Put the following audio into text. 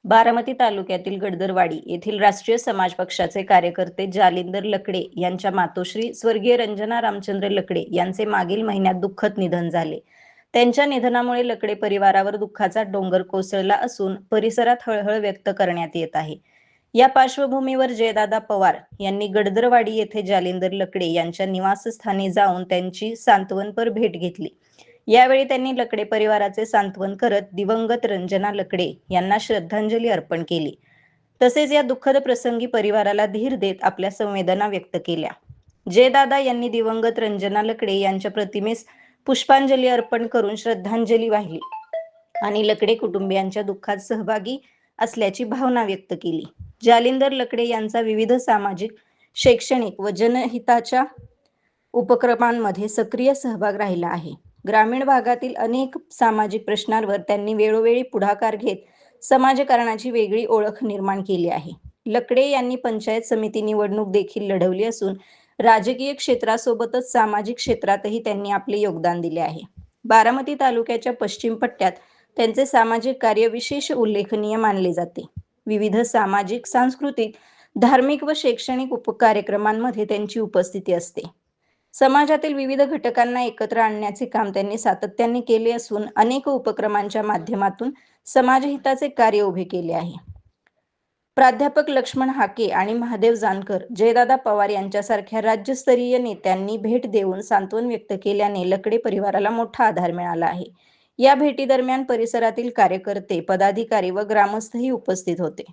बारामती तालुक्यातील गडदरवाडी येथील राष्ट्रीय समाज पक्षाचे कार्यकर्ते जालिंदर लकडे यांच्या मातोश्री स्वर्गीय रंजना रामचंद्र लकडे यांचे मागील महिन्यात दुःखद निधन झाले। त्यांच्या निधनामुळे लकडे परिवारावर दुःखाचा डोंगर कोसळला असून परिसरात हळहळ व्यक्त करण्यात येत आहे। या पार्श्वभूमीवर जयदादा पवार यांनी गडदरवाडी येथे जालिंदर लकडे यांच्या निवासस्थानी जाऊन त्यांची सांत्वनपर भेट घेतली। यावेळी त्यांनी लकडे परिवाराचे सांत्वन करत दिवंगत रंजना लकडे यांना श्रद्धांजली अर्पण केली। तसेच या दुःखद प्रसंगी परिवाराला धीर देत आपल्या संवेदना व्यक्त केल्या। जयदादा यांनी दिवंगत रंजना लकडे यांच्या प्रतिमेस पुष्पांजली अर्पण करून श्रद्धांजली वाहिली आणि लकडे कुटुंबियांच्या दुःखात सहभागी असल्याची भावना व्यक्त केली। जालिंदर लकडे यांचा विविध सामाजिक, शैक्षणिक व जनहिताच्या उपक्रमांमध्ये सक्रिय सहभाग राहिला आहे। ग्रामीण भागातील अनेक सामाजिक प्रश्नांवर त्यांनी वेळोवेळी पुढाकार घेत समाजकारणाची वेगळी ओळख निर्माण केली आहे। लकडे यांनी पंचायत समिती निवडणूक देखील लढवली असून राजकीय क्षेत्रासोबतच सामाजिक क्षेत्रातही त्यांनी आपले योगदान दिले आहे। बारामती तालुक्याच्या पश्चिम पट्ट्यात त्यांचे सामाजिक कार्य विशेष उल्लेखनीय मानले जाते। विविध सामाजिक, सांस्कृतिक, धार्मिक व शैक्षणिक उपकार्यक्रमांमध्ये त्यांची उपस्थिती असते। समाजातील विविध घटकांना एकत्र आणण्याचे काम त्यांनी सातत्याने केले असून अनेक उपक्रमांच्या माध्यमातून समाजहिताचे कार्य उभे केले आहे। प्राध्यापक लक्ष्मण हाके आणि महादेव जानकर, जयदादा पवार यांच्यासारख्या राज्यस्तरीय नेत्यांनी भेट देऊन सांत्वन व्यक्त केल्याने लकडे परिवाराला मोठा आधार मिळाला आहे। या भेटीदरम्यान परिसरातील कार्यकर्ते, पदाधिकारी व ग्रामस्थही उपस्थित होते।